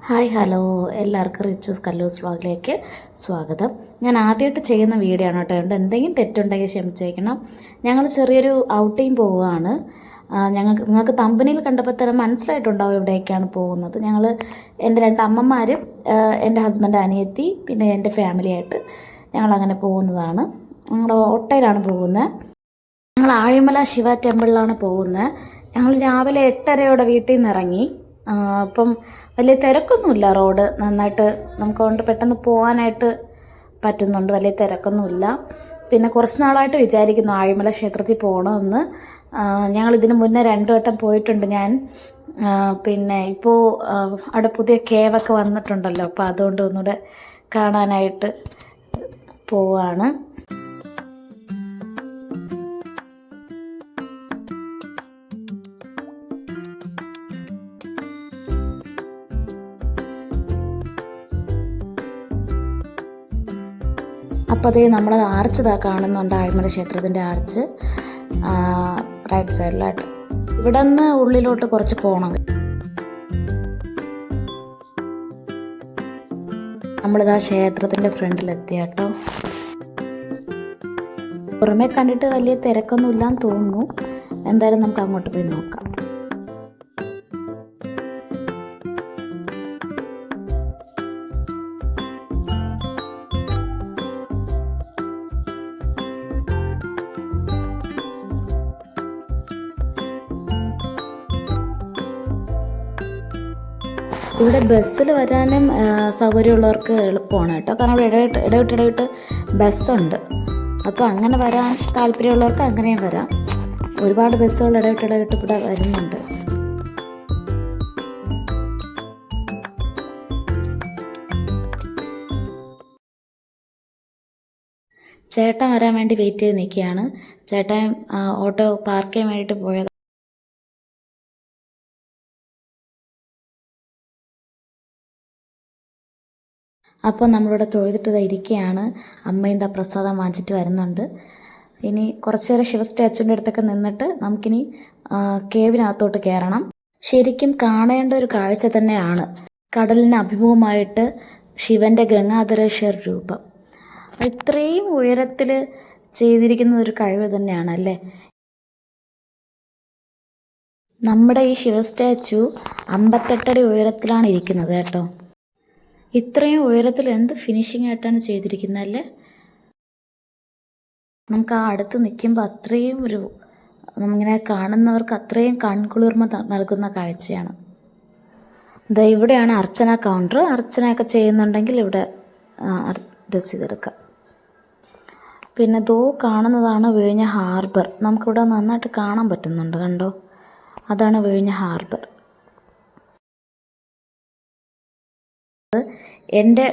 Hi hello എല്ലാവർക്കും റിച്ചൂസ് കല്ലൂസ് വ്ളോഗിലേക്ക് സ്വാഗതം. ഞാൻ ആദ്യമായിട്ട് ചെയ്യുന്ന വീഡിയോ ആണ് കേട്ടോ. അതുകൊണ്ട് എന്തെങ്കിലും തെറ്റുണ്ടെങ്കിൽ ക്ഷമിച്ചേക്കണം. ഞങ്ങൾ ചെറിയൊരു ഔട്ടിങ് പോവുകയാണ്. നിങ്ങൾക്ക് തമ്പനിയിൽ കണ്ടപ്പോൾ തന്നെ മനസ്സിലായിട്ടുണ്ടാവും എവിടേക്കാണ് പോകുന്നത്. എൻ്റെ രണ്ട് അമ്മമാരും എൻ്റെ ഹസ്ബൻഡ് അനിയത്തി പിന്നെ എൻ്റെ ഫാമിലിയായിട്ട് ഞങ്ങളങ്ങനെ പോകുന്നതാണ്. ഞങ്ങൾ ഓട്ടോയിലാണ് പോകുന്നത്. ഞങ്ങൾ ആഴിമല ശിവ ടെമ്പിളിലാണ് പോകുന്നത്. ഞങ്ങൾ രാവിലെ 8:30 വീട്ടിൽ നിന്ന് ഇറങ്ങി. അപ്പം വലിയ തിരക്കൊന്നുമില്ല. റോഡ് നന്നായിട്ട് നമുക്ക് പെട്ടെന്ന് പോകാനായിട്ട് പറ്റുന്നുണ്ട്. വലിയ തിരക്കൊന്നുമില്ല. പിന്നെ കുറച്ച് നാളായിട്ട് വിചാരിക്കുന്നു ആഴിമല ക്ഷേത്രത്തിൽ പോകണമെന്ന്. ഞങ്ങളിതിന് മുന്നേ 2 വട്ടം പോയിട്ടുണ്ട് ഞാൻ. പിന്നെ ഇപ്പോൾ അവിടെ പുതിയ കേവൊക്കെ വന്നിട്ടുണ്ടല്ലോ, അപ്പോൾ അതുകൊണ്ട് ഒന്നുകൂടെ കാണാനായിട്ട് പോവാണ്. അപ്പോൾ അതേ നമ്മൾ ആർച്ച് കാണുന്നുണ്ട്, ആഴിമല ക്ഷേത്രത്തിൻ്റെ ആർച്ച് റൈറ്റ് സൈഡിലായിട്ട്. ഇവിടെ നിന്ന് ഉള്ളിലോട്ട് കുറച്ച് പോകണം. നമ്മളിതാ ക്ഷേത്രത്തിൻ്റെ ഫ്രണ്ടിലെത്തി കേട്ടോ. പുറമേ കണ്ടിട്ട് വലിയ തിരക്കൊന്നുമില്ലാന്ന് തോന്നുന്നു. എന്തായാലും നമുക്ക് അങ്ങോട്ട് പോയി നോക്കാം. ഇവിടെ ബസ്സിൽ വരാനും സൗകര്യമുള്ളവർക്ക് എളുപ്പമാണ് കേട്ടോ. കാരണം ഇവിടെ ഇടവിട്ട് ബസ്സുണ്ട്. അപ്പോൾ അങ്ങനെ വരാൻ താല്പര്യമുള്ളവർക്ക് അങ്ങനെയും വരാം. ഒരുപാട് ബസ്സുകൾ ഇടവിട്ട് ഇവിടെ വരുന്നുണ്ട്. ചേട്ടൻ വരാൻ വേണ്ടി വെയിറ്റ് ചെയ്ത് നിൽക്കുകയാണ്. ചേട്ടൻ ഓട്ടോ പാർക്ക് ചെയ്യാൻ വേണ്ടിയിട്ട് പോയത്. അപ്പോൾ നമ്മളിവിടെ തൊഴുതിട്ട് ഇരിക്കുകയാണ്. അമ്മ എന്താ പ്രസാദം വാങ്ങിച്ചിട്ട് വരുന്നുണ്ട്. ഇനി കുറച്ച് നേരം ശിവ സ്റ്റാച്ചുവിൻ്റെ അടുത്തൊക്കെ നിന്നിട്ട് നമുക്കിനി കേവിനകത്തോട്ട് കയറണം. ശരിക്കും കാണേണ്ട ഒരു കാഴ്ച തന്നെയാണ്. കടലിന് അഭിമുഖമായിട്ട് ശിവൻ്റെ ഗംഗാധരേശ്വര രൂപം ഇത്രയും ഉയരത്തിൽ ചെയ്തിരിക്കുന്ന ഒരു കഴിവ് തന്നെയാണ് അല്ലേ. നമ്മുടെ ഈ ശിവ സ്റ്റാച്ചു 58 അടി ഉയരത്തിലാണ് ഇരിക്കുന്നത് കേട്ടോ. ഇത്രയും ഉയരത്തിൽ എന്ത് ഫിനിഷിംഗ് ആയിട്ടാണ് ചെയ്തിരിക്കുന്നതല്ലേ. നമുക്ക് ആ അടുത്ത് നിൽക്കുമ്പോൾ അത്രയും നമ്മിങ്ങനെ കാണുന്നവർക്ക് അത്രയും കൺകുളിർമ നൽകുന്ന കാഴ്ചയാണ്. ഇവിടെയാണ് അർച്ചന കൗണ്ടർ. അർച്ചനയൊക്കെ ചെയ്യുന്നുണ്ടെങ്കിൽ ഇവിടെ രസീതെടുക്കാം. പിന്നെ കാണുന്നതാണ് വിഴിഞ്ഞ ഹാർബർ. നമുക്കിവിടെ നന്നായിട്ട് കാണാൻ പറ്റുന്നുണ്ട്, കണ്ടോ. അതാണ് വിഴിഞ്ഞ ഹാർബർ. എൻ്റെ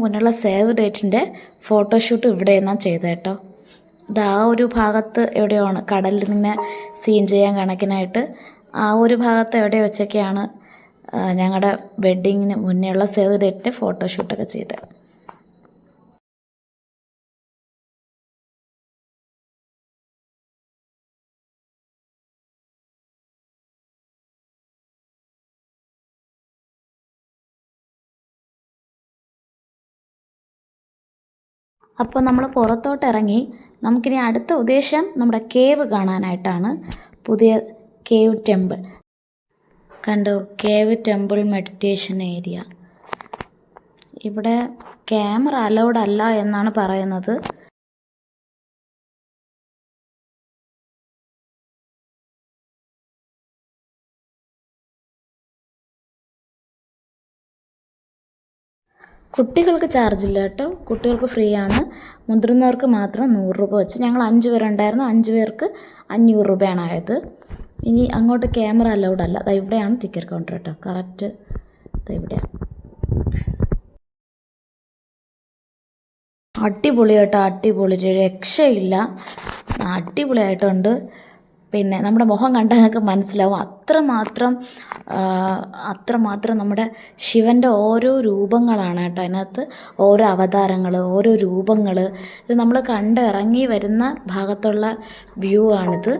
മുന്നുള്ള സേവ് ഡേറ്റിൻ്റെ ഫോട്ടോഷൂട്ട് ഇവിടെ നിന്നാണ് ചെയ്തത് കേട്ടോ. ആ ഒരു ഭാഗത്ത് എവിടെയാണ് കടലിൽ നിന്ന് സീൻ ചെയ്യാൻ കണക്കിനായിട്ട് ആ ഒരു ഭാഗത്ത് എവിടെ വെച്ചൊക്കെയാണ് ഞങ്ങളുടെ വെഡ്ഡിങ്ങിന് മുന്നേയുള്ള സേവ് ഡേറ്റിൻ്റെ ഫോട്ടോഷൂട്ടൊക്കെ ചെയ്തത്. അപ്പോൾ നമ്മൾ പുറത്തോട്ട് ഇറങ്ങി. നമുക്കിനി അടുത്ത ഉദ്ദേശം നമ്മുടെ കേവ് കാണാനായിട്ടാണ്. പുതിയ കേവ് ടെമ്പിൾ കണ്ടോ. Cave temple meditation area. ഇവിടെ ക്യാമറ അലൗഡ് അല്ല എന്നാണ് പറയുന്നത്. കുട്ടികൾക്ക് ചാർജില്ല കേട്ടോ. കുട്ടികൾക്ക് ഫ്രീ ആണ്. മുതിർന്നവർക്ക് മാത്രം 100 രൂപ വെച്ച്. ഞങ്ങൾ 5 പേരുണ്ടായിരുന്നു. 5 പേർക്ക് 500 രൂപയാണ് ആയത്. ഇനി അങ്ങോട്ട് ക്യാമറ അലൗഡ് അല്ല. ഇവിടെയാണ് ടിക്കറ്റ് കൗണ്ടർ കേട്ടോ. കറക്റ്റ് ഇവിടെയാണ്. അടിപൊളി കേട്ടോ, അടിപൊളി, രക്ഷയില്ല. അടിപൊളിയായിട്ടുണ്ട്. പിന്നെ നമ്മുടെ മുഖം കണ്ടാൽ നിങ്ങൾക്ക് മനസ്സിലാവും അത്രമാത്രം നമ്മുടെ ശിവൻ്റെ ഓരോ രൂപങ്ങളാണ് കേട്ടോ. അതിനകത്ത് ഓരോ അവതാരങ്ങൾ, ഓരോ രൂപങ്ങൾ. ഇത് നമ്മൾ കണ്ടിറങ്ങി വരുന്ന ഭാഗത്തുള്ള വ്യൂ ആണിത്.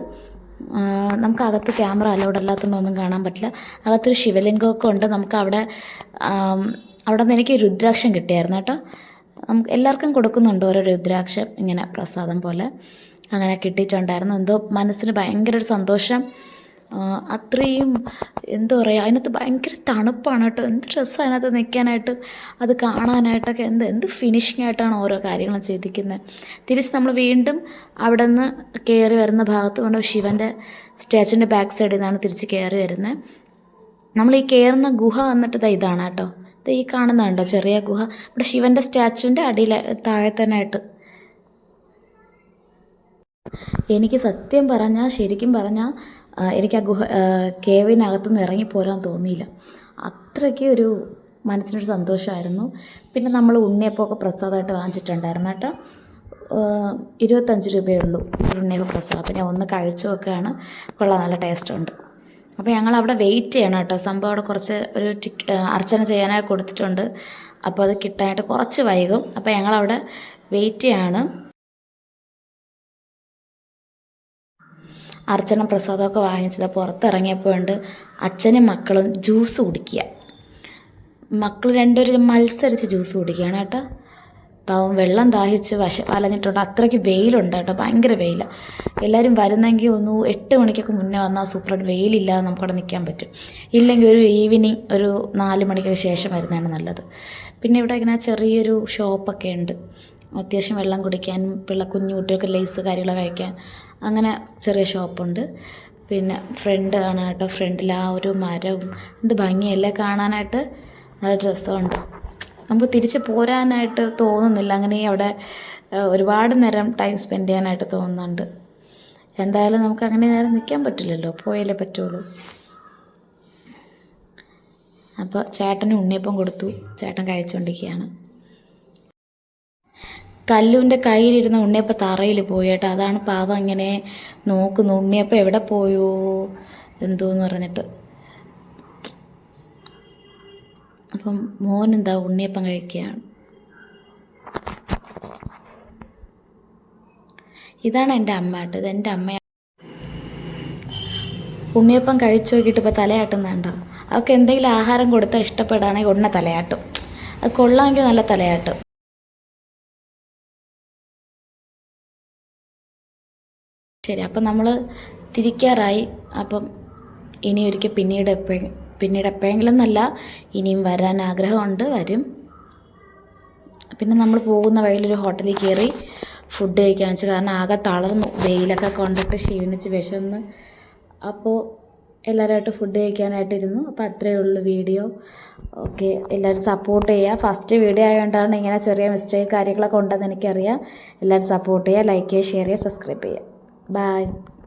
നമുക്കകത്ത് ക്യാമറ അലൗഡ് അല്ലാത്തതുകൊണ്ടൊന്നും കാണാൻ പറ്റില്ല. അകത്തൊരു ശിവലിംഗമൊക്കെ ഉണ്ട്. നമുക്കവിടെ അവിടെ നിന്ന് എനിക്ക് രുദ്രാക്ഷം കിട്ടിയായിരുന്നു കേട്ടോ. നമുക്ക് എല്ലാവർക്കും കൊടുക്കുന്നുണ്ട് ഓരോ രുദ്രാക്ഷം ഇങ്ങനെ പ്രസാദം പോലെ. അങ്ങനെ കിട്ടിയിട്ടുണ്ടായിരുന്നു. എന്തോ മനസ്സിന് ഭയങ്കര ഒരു സന്തോഷം. അത്രയും എന്താ പറയുക, അതിനകത്ത് ഭയങ്കര തണുപ്പാണ് കേട്ടോ. എന്ത് രസമാണ് അതിനകത്ത് നിൽക്കാനായിട്ട്, അത് കാണാനായിട്ടൊക്കെ. എന്ത് ഫിനിഷിംഗ് ആയിട്ടാണ് ഓരോ കാര്യങ്ങളും ചെയ്തിരിക്കുന്നത്. തിരിച്ച് നമ്മൾ വീണ്ടും അവിടെ നിന്ന് കയറി വരുന്ന ഭാഗത്ത് കൊണ്ട് ശിവൻ്റെ സ്റ്റാച്ചുവിൻ്റെ ബാക്ക് സൈഡിൽ നിന്നാണ് തിരിച്ച് കയറി വരുന്നത്. നമ്മൾ ഈ കയറുന്ന ഗുഹ വന്നിട്ട് ഇതാണ് കേട്ടോ. ഈ കാണുന്നുണ്ടോ ചെറിയ ഗുഹ? ഇവിടെ ശിവൻ്റെ സ്റ്റാച്ചുവിൻ്റെ അടിയിൽ താഴെ തന്നെ ആയിട്ട്. എനിക്ക് സത്യം പറഞ്ഞാൽ, ശരിക്കും പറഞ്ഞാൽ എനിക്ക് ആ കേവിനകത്തുനിന്ന് ഇറങ്ങിപ്പോരാൻ തോന്നിയില്ല. അത്രയ്ക്ക് ഒരു മനസ്സിനൊരു സന്തോഷമായിരുന്നു. പിന്നെ നമ്മൾ ഉണ്ണിയപ്പമൊക്കെ പ്രസാദമായിട്ട് വാങ്ങിച്ചിട്ടുണ്ടായിരുന്നു കേട്ടോ. 25 രൂപയേ ഉള്ളൂ ഉണ്ണിയപ്പം പ്രസാദം. പിന്നെ ഒന്ന് കഴിച്ചു നോക്കുകയാണ്, കൊള്ളാം, നല്ല ടേസ്റ്റ് ഉണ്ട്. അപ്പോൾ ഞങ്ങളവിടെ വെയിറ്റ് ചെയ്യണം കേട്ടോ. സംഭവം അവിടെ കുറച്ച് ഒരു അർച്ചന ചെയ്യാനായി കൊടുത്തിട്ടുണ്ട്. അപ്പോൾ അത് കിട്ടാനായിട്ട് കുറച്ച് വൈകും. അപ്പോൾ ഞങ്ങളവിടെ വെയിറ്റ് ചെയ്യാണ്. അർച്ചന പ്രസാദമൊക്കെ വാങ്ങിച്ചത് പുറത്തിറങ്ങിയപ്പോൾ ഉണ്ട് അച്ഛനും മക്കളും ജ്യൂസ് കുടിക്കുക. മക്കൾ രണ്ടുപേരും മത്സരിച്ച് ജ്യൂസ് കുടിക്കുകയാണ് കേട്ടോ. പാവം വെള്ളം ദാഹിച്ച് അലഞ്ഞിട്ടുണ്ട്. അത്രയ്ക്ക് വെയിലുണ്ട് കേട്ടോ, ഭയങ്കര വെയിലാണ്. എല്ലാവരും വരുന്നെങ്കിൽ 8 മണിക്കൊക്കെ മുന്നേ വന്നാൽ സൂപ്പറായിട്ട് വെയിലില്ലാതെ നമുക്കവിടെ നിൽക്കാൻ പറ്റും. ഇല്ലെങ്കിൽ ഒരു ഈവനിങ് ഒരു 4 മണിക്കൊക്കെ ശേഷം വരുന്നതാണ് നല്ലത്. പിന്നെ ഇവിടെ ഇങ്ങനെ ചെറിയൊരു ഷോപ്പൊക്കെ ഉണ്ട്. അത്യാവശ്യം വെള്ളം കുടിക്കാനും കുഞ്ഞു കുട്ടികൾക്ക് ലേസ് കാര്യങ്ങളൊക്കെ കഴിക്കാൻ അങ്ങനെ ചെറിയ ഷോപ്പുണ്ട്. പിന്നെ ഫ്രണ്ട് ആണ് കേട്ടോ. ഫ്രണ്ടിൽ ആ ഒരു മരവും എന്ത് ഭംഗിയല്ലേ കാണാനായിട്ട്. നല്ല രസമുണ്ട്. നമുക്ക് തിരിച്ച് പോരാനായിട്ട് തോന്നുന്നില്ല. അങ്ങനെ അവിടെ ഒരുപാട് നേരം ടൈം സ്പെൻഡ് ചെയ്യാനായിട്ട് തോന്നുന്നുണ്ട്. എന്തായാലും നമുക്ക് അങ്ങനെ നേരം നിൽക്കാൻ പറ്റില്ലല്ലോ, പോയാലേ പറ്റുള്ളൂ. അപ്പോൾ ചേട്ടന് ഉണ്ണിയപ്പം കൊടുത്തു. ചേട്ടൻ കഴിച്ചുകൊണ്ടിരിക്കുകയാണ്. കല്ലുവിൻ്റെ കയ്യിലിരുന്ന ഉണ്ണിയപ്പം തറയിൽ പോയി കേട്ടോ. അതാണ് പാവം ഇങ്ങനെ നോക്കുന്നു, ഉണ്ണിയപ്പം എവിടെ പോയോ എന്തോന്ന് പറഞ്ഞിട്ട്. അപ്പം മോനെന്താ ഉണ്ണിയപ്പം കഴിക്കുകയാണ്. ഇതാണ് എൻ്റെ അമ്മ കേട്ടോ. ഇതെൻ്റെ അമ്മ. ഉണ്ണിയപ്പം കഴിച്ചു നോക്കിയിട്ട് ഇപ്പോൾ തലയാട്ടുന്നുണ്ടോ? അവൾക്ക് എന്തെങ്കിലും ആഹാരം കൊടുത്താൽ ഇഷ്ടപ്പെടുകയാണെങ്കിൽ ഉടനെ തലയാട്ടും. അത് കൊള്ളാമെങ്കിൽ നല്ല തലയാട്ടും. ശരി, അപ്പം നമ്മൾ തിരിക്കാറായി. അപ്പം ഇനി ഒരിക്കൽ പിന്നീട് എപ്പോഴെങ്കിലും എന്നല്ല, ഇനിയും വരാൻ ആഗ്രഹമുണ്ട്, വരും. പിന്നെ നമ്മൾ പോകുന്ന വഴിയിലൊരു ഹോട്ടലിൽ കയറി ഫുഡ് കഴിക്കാൻ വെച്ചു. കാരണം ആകെ തളർന്നു, വെയിലൊക്കെ കൊണ്ടിട്ട് ക്ഷീണിച്ച് വിശന്ന്. അപ്പോൾ എല്ലാവരുമായിട്ട് ഫുഡ് കഴിക്കാനായിട്ടിരുന്നു. അപ്പോൾ അത്രയേ ഉള്ളൂ വീഡിയോ. ഓക്കെ, എല്ലാവരും സപ്പോർട്ട് ചെയ്യുക. ഫസ്റ്റ് വീഡിയോ ആയതുകൊണ്ടാണ് ഇങ്ങനെ ചെറിയ മിസ്റ്റേക്ക് കാര്യങ്ങളൊക്കെ ഉണ്ടെന്ന് എനിക്കറിയാം. എല്ലാവരും സപ്പോർട്ട് ചെയ്യുക, ലൈക്ക് ചെയ്യുക, ഷെയർ ചെയ്യുക, സബ്സ്ക്രൈബ് ചെയ്യുക. Bye.